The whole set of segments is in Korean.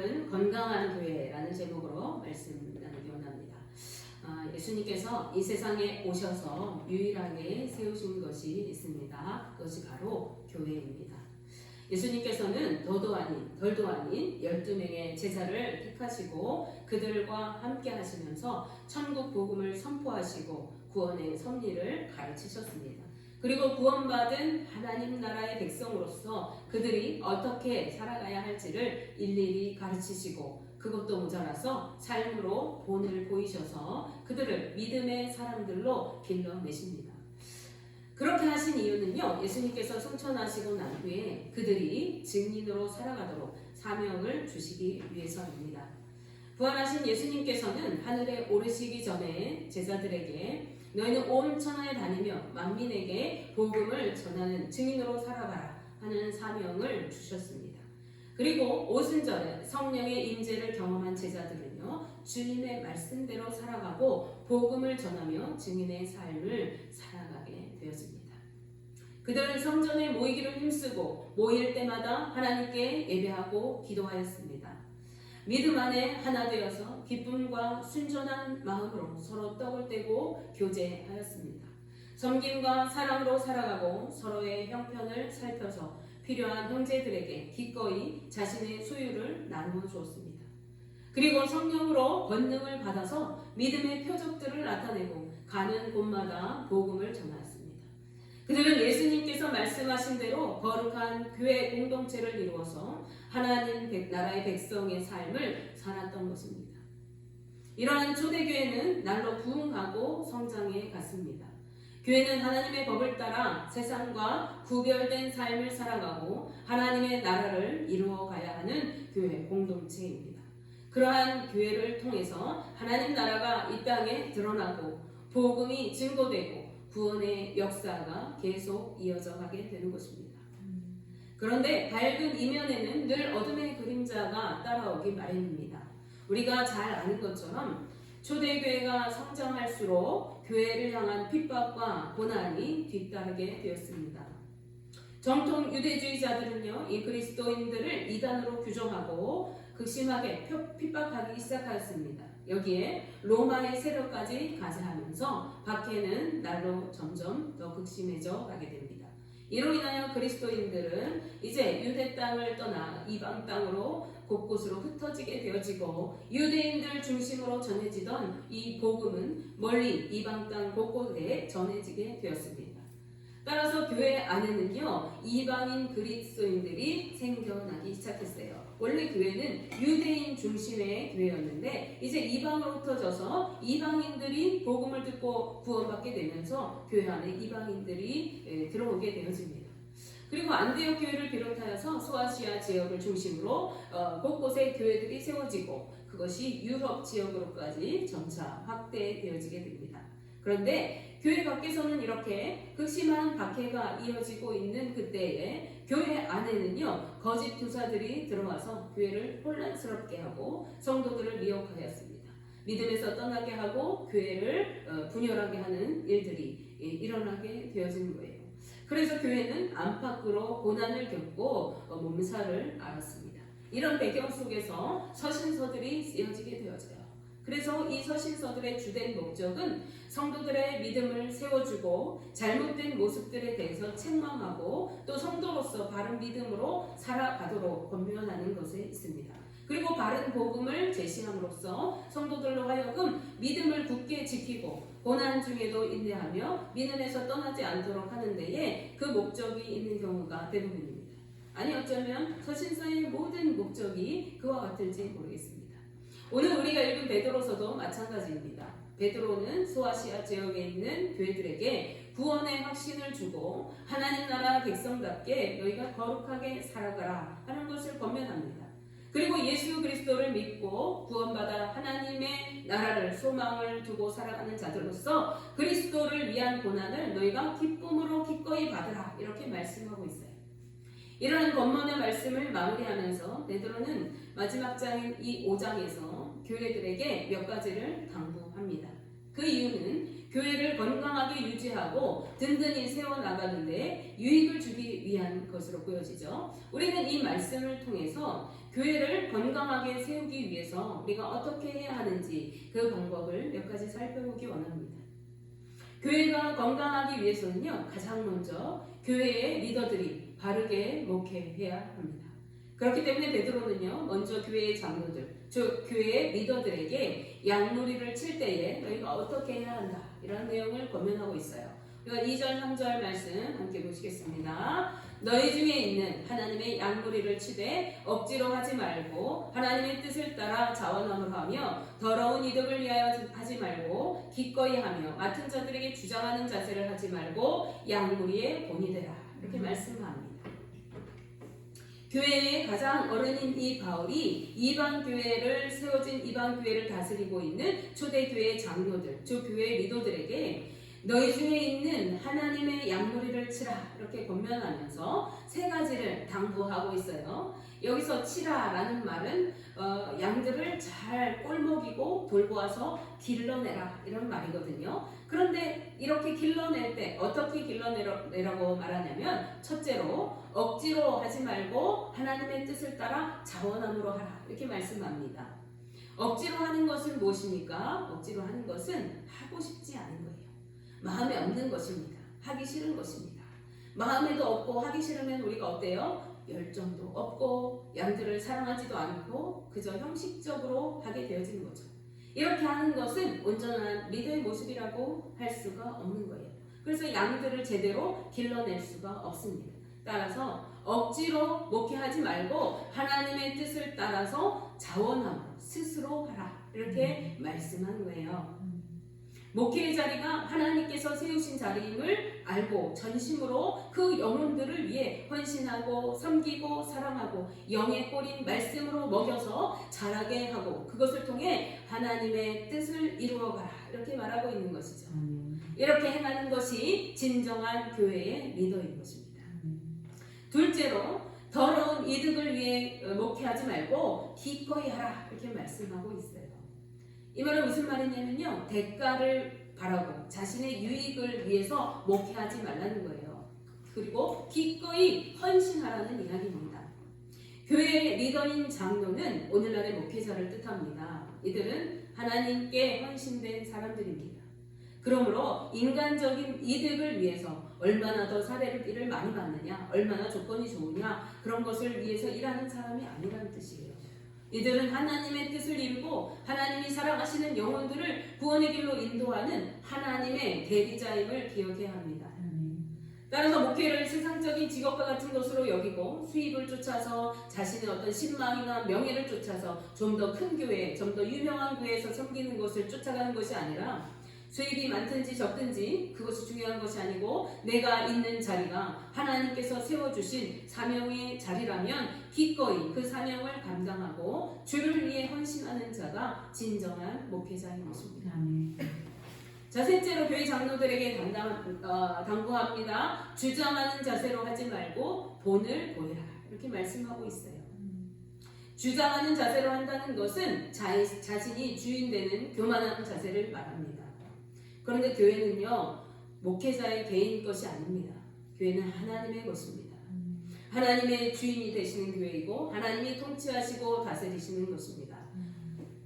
건강한 교회라는 제목으로 말씀 나누기 원합니다. 예수님께서 이 세상에 오셔서 유일하게 세우신 것이 있습니다. 그것이 바로 교회입니다. 예수님께서는 더도 아닌 덜도 아닌 12명의 제자를 택하시고 그들과 함께 하시면서 천국 복음을 선포하시고 구원의 섭리를 가르치셨습니다. 그리고 구원받은 하나님 나라의 백성으로서 그들이 어떻게 살아가야 할지를 일일이 가르치시고 그것도 모자라서 삶으로 본을 보이셔서 그들을 믿음의 사람들로 길러내십니다. 그렇게 하신 이유는요, 예수님께서 승천하시고 난 후에 그들이 증인으로 살아가도록 사명을 주시기 위해서입니다. 부활하신 예수님께서는 하늘에 오르시기 전에 제자들에게 너희는 온 천하에 다니며 만민에게 복음을 전하는 증인으로 살아가라 하는 사명을 주셨습니다. 그리고 오순절에 성령의 임재를 경험한 제자들은요, 주님의 말씀대로 살아가고 복음을 전하며 증인의 삶을 살아가게 되었습니다. 그들은 성전에 모이기를 힘쓰고 모일 때마다 하나님께 예배하고 기도하였습니다. 믿음 안에 하나 되어서 기쁨과 순전한 마음으로 서로 떡을 떼고 교제하였습니다. 섬김과 사랑으로 살아가고 서로의 형편을 살펴서 필요한 형제들에게 기꺼이 자신의 소유를 나누어 주었습니다. 그리고 성령으로 권능을 받아서 믿음의 표적들을 나타내고 가는 곳마다 복음을 전하였습니다. 그들은 예수님께서 말씀하신 대로 거룩한 교회 공동체를 이루어서 하나님 나라의 백성의 삶을 살았던 것입니다. 이러한 초대교회는 날로 부흥하고 성장해 갔습니다. 교회는 하나님의 법을 따라 세상과 구별된 삶을 살아가고 하나님의 나라를 이루어 가야 하는 교회 공동체입니다. 그러한 교회를 통해서 하나님 나라가 이 땅에 드러나고 복음이 증거되고 구원의 역사가 계속 이어져 가게 되는 것입니다. 그런데 밝은 이면에는 늘 어둠의 그림자가 따라오기 마련입니다. 우리가 잘 아는 것처럼 초대교회가 성장할수록 교회를 향한 핍박과 고난이 뒤따르게 되었습니다. 정통 유대주의자들은요, 이 그리스도인들을 이단으로 규정하고 극심하게 핍박하기 시작하였습니다. 여기에 로마의 세력까지 가세하면서 박해는 날로 점점 더 극심해져 가게 됩니다. 이로 인하여 그리스도인들은 이제 유대 땅을 떠나 이방 땅으로 곳곳으로 흩어지게 되어지고 유대인들 중심으로 전해지던 이 복음은 멀리 이방 땅 곳곳에 전해지게 되었습니다. 따라서 교회 안에는요, 이방인 그리스도인들이 생겨나기 시작했어요. 원래 교회는 유대인 중심의 교회였는데 이제 이방으로 흩어져서 이방인들이 복음을 듣고 구원받게 되면서 교회 안에 이방인들이 들어오게 되어집니다. 그리고 안디옥 교회를 비롯하여서 소아시아 지역을 중심으로 곳곳에 교회들이 세워지고 그것이 유럽 지역으로까지 점차 확대되어지게 됩니다. 그런데 교회 밖에서는 이렇게 극심한 박해가 이어지고 있는 그때에 교회 안에는요, 거짓 교사들이 들어와서 교회를 혼란스럽게 하고 성도들을 미혹하였습니다. 믿음에서 떠나게 하고 교회를 분열하게 하는 일들이 일어나게 되어진 거예요. 그래서 교회는 안팎으로 고난을 겪고 몸살을 앓았습니다. 이런 배경 속에서 서신서들이 쓰여지게 되어져요. 그래서 이 서신서들의 주된 목적은 성도들의 믿음을 세워주고 잘못된 모습들에 대해서 책망하고 또 성도로서 바른 믿음으로 살아가도록 권면하는 것에 있습니다. 그리고 바른 복음을 제시함으로써 성도들로 하여금 믿음을 굳게 지키고 고난 중에도 인내하며 믿음에서 떠나지 않도록 하는 데에 그 목적이 있는 경우가 대부분입니다. 아니 어쩌면 서신서의 모든 목적이 그와 같을지 모르겠습니다. 오늘 우리가 읽은 베드로서도 마찬가지입니다. 베드로는 소아시아 지역에 있는 교회들에게 구원의 확신을 주고 하나님 나라 백성답게 너희가 거룩하게 살아가라 하는 것을 권면합니다. 그리고 예수 그리스도를 믿고 구원받아 하나님의 나라를 소망을 두고 살아가는 자들로서 그리스도를 위한 고난을 너희가 기쁨으로 기꺼이 받으라 이렇게 말씀하고 있어요. 이러한 권면의 말씀을 마무리하면서 베드로는 마지막 장인 이 5장에서 교회들에게 몇 가지를 당부합니다. 그 이유는 교회를 건강하게 유지하고 든든히 세워나가는 데 유익을 주기 위한 것으로 보여지죠. 우리는 이 말씀을 통해서 교회를 건강하게 세우기 위해서 우리가 어떻게 해야 하는지 그 방법을 몇 가지 살펴보기 원합니다. 교회가 건강하기 위해서는요, 가장 먼저 교회의 리더들이 바르게 목회해야 합니다. 그렇기 때문에 베드로는요, 먼저 교회의 장로들, 즉 교회의 리더들에게 양무리를 칠 때에 너희가 어떻게 해야 한다, 이런 내용을 권면하고 있어요. 우리가 2절, 3절 말씀 함께 보시겠습니다. 너희 중에 있는 하나님의 양무리를 치되 억지로 하지 말고 하나님의 뜻을 따라 자원함으로 하며 더러운 이득을 위하여 하지 말고 기꺼이 하며 맡은 자들에게 주장하는 자세를 하지 말고 양무리의 본이 되라, 이렇게 말씀합니다. 교회의 가장 어른인 이 바울이 이방 교회를 세워진 이방 교회를 다스리고 있는 초대교회 장로들, 즉 교회 리더들에게 너희 중에 있는 하나님의 양무리를 치라, 이렇게 권면하면서 세 가지를 당부하고 있어요. 여기서 치라라는 말은 양들을 잘 꼴먹이고 돌보아서 길러내라, 이런 말이거든요. 그런데 이렇게 길러낼 때 어떻게 길러내라고 말하냐면, 첫째로 억지로 하지 말고 하나님의 뜻을 따라 자원함으로 하라, 이렇게 말씀합니다. 억지로 하는 것은 무엇입니까? 억지로 하는 것은 하고 싶지 않은 거예요. 마음에 없는 것입니다. 하기 싫은 것입니다. 마음에도 없고 하기 싫으면 우리가 어때요? 열정도 없고 양들을 사랑하지도 않고 그저 형식적으로 하게 되어지는 거죠. 이렇게 하는 것은 온전한 리더의 모습이라고 할 수가 없는 거예요. 그래서 양들을 제대로 길러낼 수가 없습니다. 따라서 억지로 목회하지 말고 하나님의 뜻을 따라서 자원함으로 스스로 하라, 이렇게 말씀한 거예요. 목회의 자리가 하나님께서 세우신 자리임을 알고 전심으로 그 영혼들을 위해 헌신하고 섬기고 사랑하고 영의 꼴인 말씀으로 먹여서 자라게 하고 그것을 통해 하나님의 뜻을 이루어가라, 이렇게 말하고 있는 것이죠. 이렇게 행하는 것이 진정한 교회의 리더인 것입니다. 둘째로 더러운 이득을 위해 목회하지 말고 기꺼이 하라, 이렇게 말씀하고 있어요. 이 말은 무슨 말이냐면요, 대가를 바라고 자신의 유익을 위해서 목회하지 말라는 거예요. 그리고 기꺼이 헌신하라는 이야기입니다. 교회의 리더인 장로는 오늘날의 목회자를 뜻합니다. 이들은 하나님께 헌신된 사람들입니다. 그러므로 인간적인 이득을 위해서 얼마나 더 사례를 많이 받느냐, 얼마나 조건이 좋으냐, 그런 것을 위해서 일하는 사람이 아니라는 뜻이에요. 이들은 하나님의 뜻을 이루고 하나님이 사랑하시는 영혼들을 구원의 길로 인도하는 하나님의 대리자임을 기억해야 합니다. 따라서 목회를 세상적인 직업과 같은 것으로 여기고 수입을 쫓아서 자신의 어떤 신망이나 명예를 쫓아서 좀 더 큰 교회, 좀 더 유명한 교회에서 섬기는 것을 쫓아가는 것이 아니라, 수입이 많든지 적든지 그것이 중요한 것이 아니고 내가 있는 자리가 하나님께서 세워주신 사명의 자리라면 기꺼이 그 사명을 감당하고 주를 위해 헌신하는 자가 진정한 목회자인 것입니다. 자, 셋째로 교회 장로들에게 당부합니다. 주장하는 자세로 하지 말고 본을 보이라, 이렇게 말씀하고 있어요. 주장하는 자세로 한다는 것은 자신이 주인 되는 교만한 자세를 말합니다. 그런데 교회는요, 목회자의 개인 것이 아닙니다. 교회는 하나님의 것입니다. 하나님의 주인이 되시는 교회이고 하나님이 통치하시고 다스리시는 것입니다.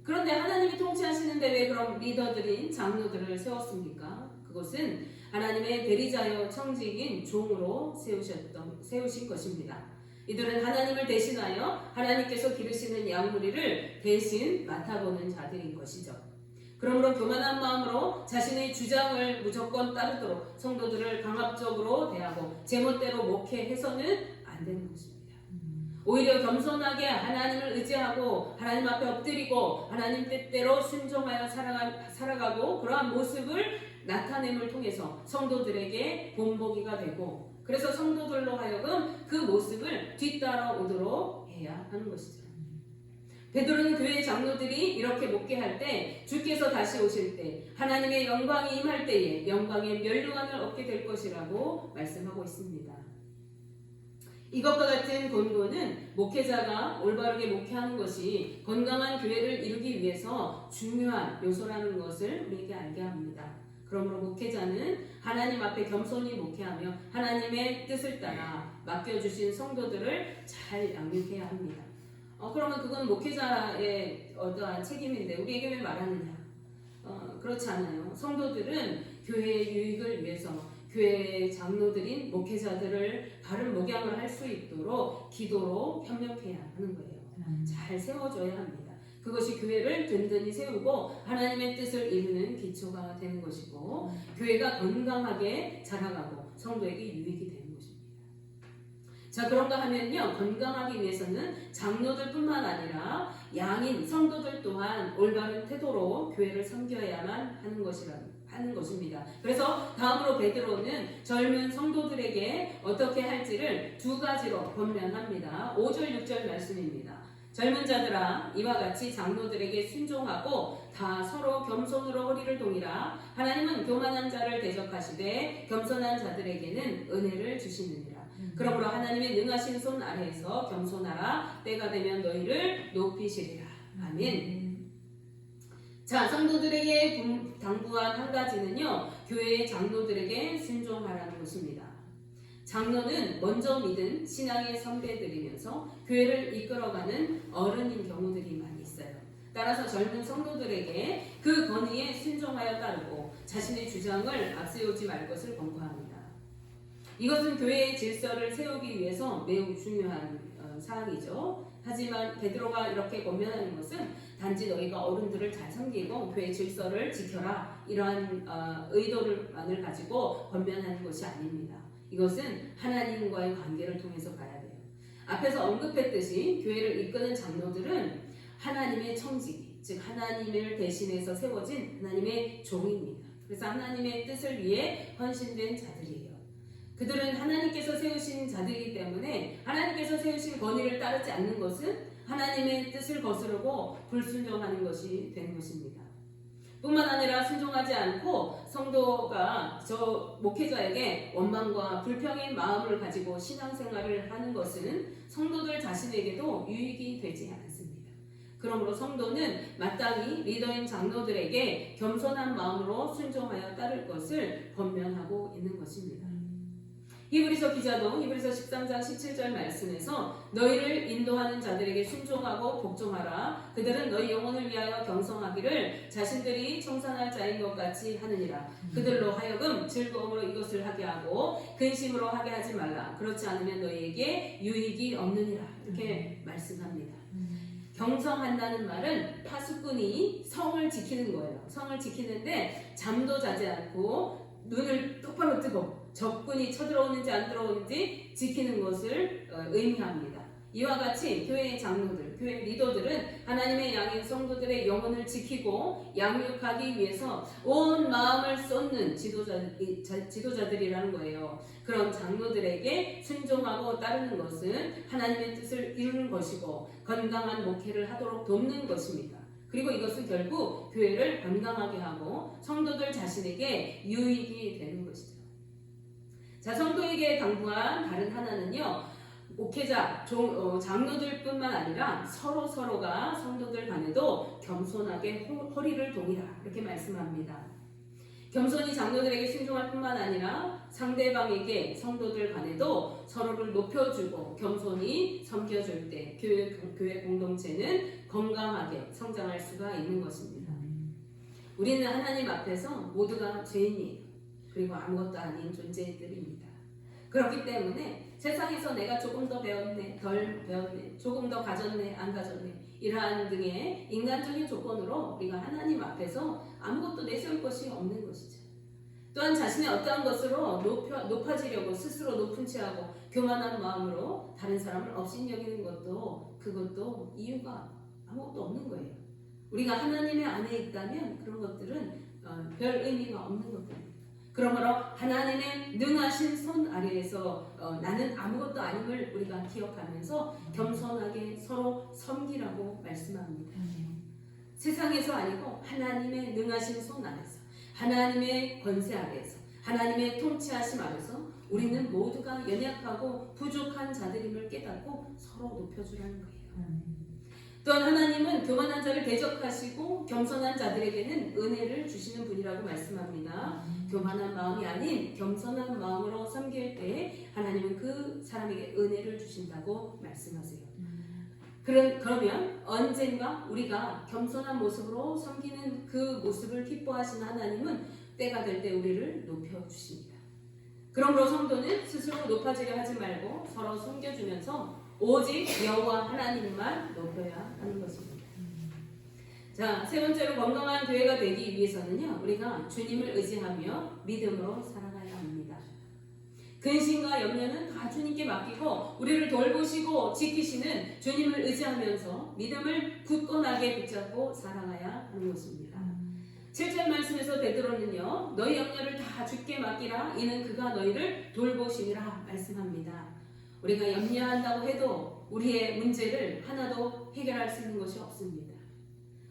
그런데 하나님이 통치하시는데 왜 그럼 리더들인 장로들을 세웠습니까? 그것은 하나님의 대리자여 청직인 종으로 세우신 것입니다. 이들은 하나님을 대신하여 하나님께서 기르시는 양무리를 대신 맡아보는 자들인 것이죠. 그러므로 교만한 마음으로 자신의 주장을 무조건 따르도록 성도들을 강압적으로 대하고 제멋대로 목회해서는 안 되는 것입니다. 오히려 겸손하게 하나님을 의지하고 하나님 앞에 엎드리고 하나님 뜻대로 순종하여 살아가고 그러한 모습을 나타냄을 통해서 성도들에게 본보기가 되고, 그래서 성도들로 하여금 그 모습을 뒤따라오도록 해야 하는 것이죠. 베드로는 교회 장로들이 이렇게 목회할 때, 주께서 다시 오실 때 하나님의 영광이 임할 때에 영광의 면류관을 얻게 될 것이라고 말씀하고 있습니다. 이것과 같은 권고는 목회자가 올바르게 목회하는 것이 건강한 교회를 이루기 위해서 중요한 요소라는 것을 우리에게 알게 합니다. 그러므로 목회자는 하나님 앞에 겸손히 목회하며 하나님의 뜻을 따라 맡겨주신 성도들을 잘 양육해야 합니다. 그러면 그건 목회자의 어떠한 책임인데 우리에게 왜 말하느냐? 그렇지 않아요. 성도들은 교회의 유익을 위해서 교회의 장로들인 목회자들을 바른 목양을 할 수 있도록 기도로 협력해야 하는 거예요. 잘 세워줘야 합니다. 그것이 교회를 든든히 세우고 하나님의 뜻을 이루는 기초가 되는 것이고 교회가 건강하게 자라가고 성도에게 유익이 되는 것입니다. 자, 그런가 하면요, 건강하기 위해서는 장로들뿐만 아니라 양인 성도들 또한 올바른 태도로 교회를 섬겨야만 하는 것입니다. 그래서 다음으로 베드로는 젊은 성도들에게 어떻게 할지를 두 가지로 권면합니다. 5절 6절 말씀입니다. 젊은 자들아, 이와 같이 장로들에게 순종하고 다 서로 겸손으로 허리를 동이라. 하나님은 교만한 자를 대적하시되 겸손한 자들에게는 은혜를 주시느니라. 그러므로 하나님의 능하신 손 아래에서 겸손하라. 때가 되면 너희를 높이시리라. 아멘. 자, 성도들에게 당부한 한 가지는요, 교회의 장로들에게 순종하라는 것입니다. 장로는 먼저 믿은 신앙의 선배들이면서 교회를 이끌어가는 어른인 경우들이 많이 있어요. 따라서 젊은 성도들에게 그 권위에 순종하여 따르고 자신의 주장을 앞세우지 말 것을 권고합니다. 이것은 교회의 질서를 세우기 위해서 매우 중요한 사항이죠. 하지만 베드로가 이렇게 권면하는 것은 단지 너희가 어른들을 잘 섬기고 교회 질서를 지켜라, 이러한 의도만을 가지고 권면하는 것이 아닙니다. 이것은 하나님과의 관계를 통해서 가야 돼요. 앞에서 언급했듯이 교회를 이끄는 장로들은 하나님의 청지기, 즉 하나님을 대신해서 세워진 하나님의 종입니다. 그래서 하나님의 뜻을 위해 헌신된 자들이에요. 그들은 하나님께서 세우신 자들이기 때문에 하나님께서 세우신 권위를 따르지 않는 것은 하나님의 뜻을 거스르고 불순종하는 것이 되는 것입니다. 뿐만 아니라 순종하지 않고 성도가 저 목회자에게 원망과 불평의 마음을 가지고 신앙생활을 하는 것은 성도들 자신에게도 유익이 되지 않습니다. 그러므로 성도는 마땅히 리더인 장로들에게 겸손한 마음으로 순종하여 따를 것을 권면하고 있는 것입니다. 히브리서 기자도 히브리서 13장 17절 말씀에서 너희를 인도하는 자들에게 순종하고 복종하라. 그들은 너희 영혼을 위하여 경성하기를 자신들이 청산할 자인 것 같이 하느니라. 그들로 하여금 즐거움으로 이것을 하게 하고 근심으로 하게 하지 말라. 그렇지 않으면 너희에게 유익이 없느니라. 이렇게 말씀합니다. 경성한다는 말은 파수꾼이 성을 지키는 거예요. 성을 지키는데 잠도 자지 않고 눈을 똑바로 뜨고 적군이 쳐들어오는지 안 들어오는지 지키는 것을 의미합니다. 이와 같이 교회의 장로들, 교회 리더들은 하나님의 양인 성도들의 영혼을 지키고 양육하기 위해서 온 마음을 쏟는 지도자들이라는 거예요. 그런 장로들에게 순종하고 따르는 것은 하나님의 뜻을 이루는 것이고 건강한 목회를 하도록 돕는 것입니다. 그리고 이것은 결국 교회를 건강하게 하고 성도들 자신에게 유익이 되는 것이죠. 자, 성도에게 당부한 다른 하나는요, 목회자, 장로들뿐만 아니라 서로가 성도들 간에도 겸손하게 허리를 동이라, 이렇게 말씀합니다. 겸손히 장로들에게 순종할 뿐만 아니라 상대방에게 성도들 간에도 서로를 높여주고 겸손히 섬겨줄 때 교회 공동체는 건강하게 성장할 수가 있는 것입니다. 우리는 하나님 앞에서 모두가 죄인이에요. 그리고 아무것도 아닌 존재들입니다. 그렇기 때문에 세상에서 내가 조금 더 배웠네, 덜 배웠네, 조금 더 가졌네, 안 가졌네, 이러한 등의 인간적인 조건으로 우리가 하나님 앞에서 아무것도 내세울 것이 없는 것이죠. 또한 자신의 어떠한 것으로 높아지려고 스스로 높은 체하고 교만한 마음으로 다른 사람을 업신여기는 것도 그것도 이유가 아무것도 없는 거예요. 우리가 하나님의 안에 있다면 그런 것들은 별 의미가 없는 것들입니다. 그러므로 하나님의 능하신 손 아래에서 나는 아무것도 아님을 우리가 기억하면서 겸손하게 서로 섬기라고 말씀합니다. 세상에서 아니고 하나님의 능하신 손 아래서, 하나님의 권세 아래에서, 하나님의 통치하심 아래서 우리는 모두가 연약하고 부족한 자들임을 깨닫고 서로 높여주라는 거예요. 또한 하나님은 교만한 자를 대적하시고 겸손한 자들에게는 은혜를 주시는 분이라고 말씀합니다. 교만한 마음이 아닌 겸손한 마음으로 섬길 때 하나님은 그 사람에게 은혜를 주신다고 말씀하세요. 그러면 언젠가 우리가 겸손한 모습으로 섬기는 그 모습을 기뻐하시는 하나님은 때가 될 때 우리를 높여주십니다. 그러므로 성도는 스스로 높아지려 하지 말고 서로 섬겨주면서 오직 여호와 하나님만 높여야 하는 것입니다. 자, 세 번째로 건강한 교회가 되기 위해서는요, 우리가 주님을 의지하며 믿음으로 살아가야 합니다. 근심과 염려는 다 주님께 맡기고 우리를 돌보시고 지키시는 주님을 의지하면서 믿음을 굳건하게 붙잡고 살아가야 하는 것입니다. 7절 말씀에서 베드로는요, 너희 염려를 다 주께 맡기라, 이는 그가 너희를 돌보시리라 말씀합니다. 우리가 염려한다고 해도 우리의 문제를 하나도 해결할 수 있는 것이 없습니다.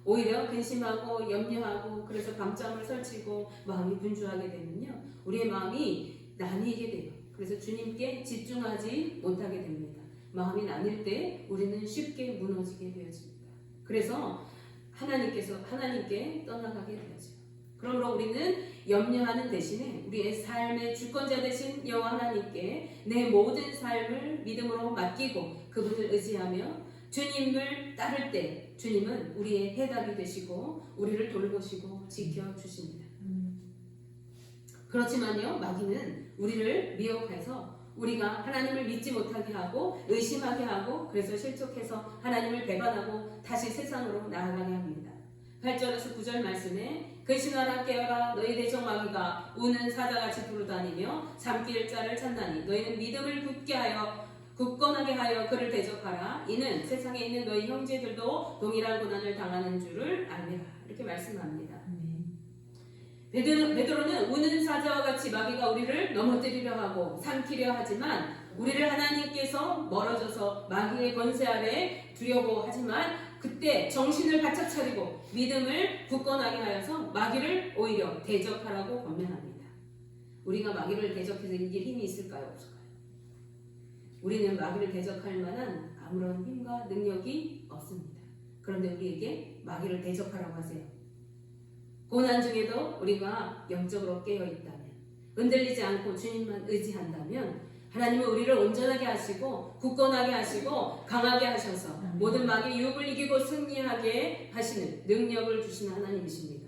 오히려 근심하고 염려하고 그래서 밤잠을 설치고 마음이 분주하게 되면요, 우리의 마음이 나뉘게 돼요. 그래서 주님께 집중하지 못하게 됩니다. 마음이 나뉠 때 우리는 쉽게 무너지게 되어집니다. 그래서 하나님께 떠나가게 되어져요. 그러므로 우리는 염려하는 대신에 우리의 삶의 주권자 되신 여호와 하나님께 내 모든 삶을 믿음으로 맡기고 그분을 의지하며 주님을 따를 때 주님은 우리의 해답이 되시고 우리를 돌보시고 지켜주십니다. 그렇지만요, 마귀는 우리를 미혹해서 우리가 하나님을 믿지 못하게 하고 의심하게 하고 그래서 실족해서 하나님을 배반하고 다시 세상으로 나아가게 합니다. 8절에서 9절 말씀에 근신하라 깨어라 너희 대적 마귀가 우는 사자같이 두루다니며 잠길 자를 찾나니 너희는 믿음을 굳건하게 하여 그를 대적하라. 이는 세상에 있는 너희 형제들도 동일한 고난을 당하는 줄을 알리라. 이렇게 말씀합니다. 베드로는 우는 사자와 같이 마귀가 우리를 넘어뜨리려 하고 삼키려 하지만 우리를 하나님께서 멀어져서 마귀의 권세 아래 두려고 하지만 그때 정신을 바짝 차리고 믿음을 굳건하게 하여서 마귀를 오히려 대적하라고 권면합니다. 우리가 마귀를 대적해서 이길 힘이 있을까요? 없을까요? 우리는 마귀를 대적할 만한 아무런 힘과 능력이 없습니다. 그런데 우리에게 마귀를 대적하라고 하세요. 고난 중에도 우리가 영적으로 깨어있다면, 흔들리지 않고 주님만 의지한다면 하나님은 우리를 온전하게 하시고 굳건하게 하시고 강하게 하셔서 모든 마귀의 유혹을 이기고 승리하게 하시는 능력을 주시는 하나님이십니다.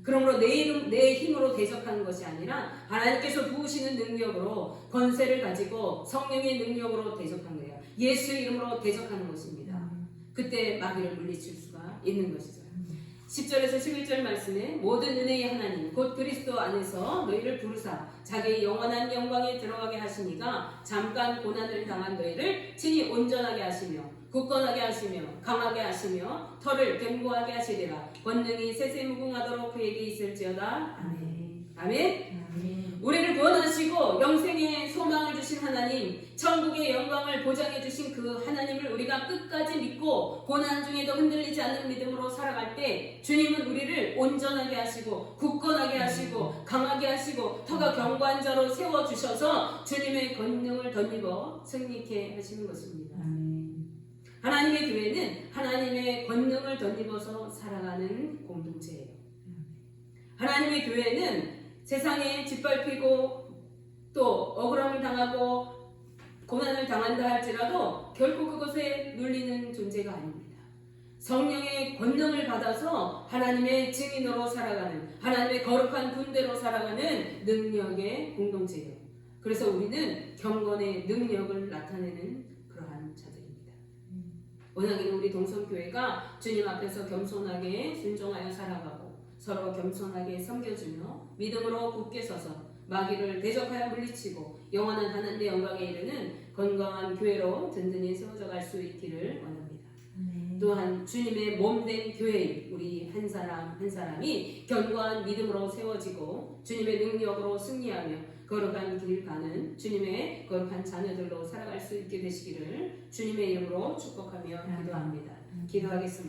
그러므로 내 힘으로 대적하는 것이 아니라 하나님께서 부으시는 능력으로 권세를 가지고 성령의 능력으로 대적하는 거예요. 예수의 이름으로 대적하는 것입니다. 그때 마귀를 물리칠 수가 있는 것이죠. 10절에서 11절 말씀에 모든 은혜의 하나님 곧 그리스도 안에서 너희를 부르사 자기의 영원한 영광에 들어가게 하시니가 잠깐 고난을 당한 너희를 친히 온전하게 하시며 굳건하게 하시며 강하게 하시며 털을 견고하게 하시리라. 권능이 세세무궁하도록 그에게 있을지어다. 아멘. 아멘. 우리를 구원하시고 영생의 소망을 주신 하나님, 천국의 영광을 보장해 주신 그 하나님을 우리가 끝까지 믿고 고난 중에도 흔들리지 않는 믿음으로 살아갈 때 주님은 우리를 온전하게 하시고 굳건하게 하시고 강하게 하시고 터가 견고한 자로 세워주셔서 주님의 권능을 덧입어 승리케 하시는 것입니다. 하나님의 교회는 하나님의 권능을 덧입어서 살아가는 공동체예요. 하나님의 교회는 세상에 짓밟히고 또 억울함을 당하고 고난을 당한다 할지라도 결코 그것에 눌리는 존재가 아닙니다. 성령의 권능을 받아서 하나님의 증인으로 살아가는 하나님의 거룩한 군대로 살아가는 능력의 공동체예요. 그래서 우리는 경건의 능력을 나타내는 그러한 자들입니다. 원하기는 우리 동성교회가 주님 앞에서 겸손하게 순종하여 살아가고 서로 겸손하게 섬겨주며 믿음으로 굳게 서서 마귀를 대적하여 물리치고 영원한 하나님의 영광에 이르는 건강한 교회로 든든히 세워져 갈 수 있기를 원합니다. 또한 주님의 몸된 교회인 우리 한 사람 한 사람이 견고한 믿음으로 세워지고 주님의 능력으로 승리하며 거룩한 길 가는 주님의 거룩한 자녀들로 살아갈 수 있게 되시기를 주님의 이름으로 축복하며 기도합니다. 기도하겠습니다.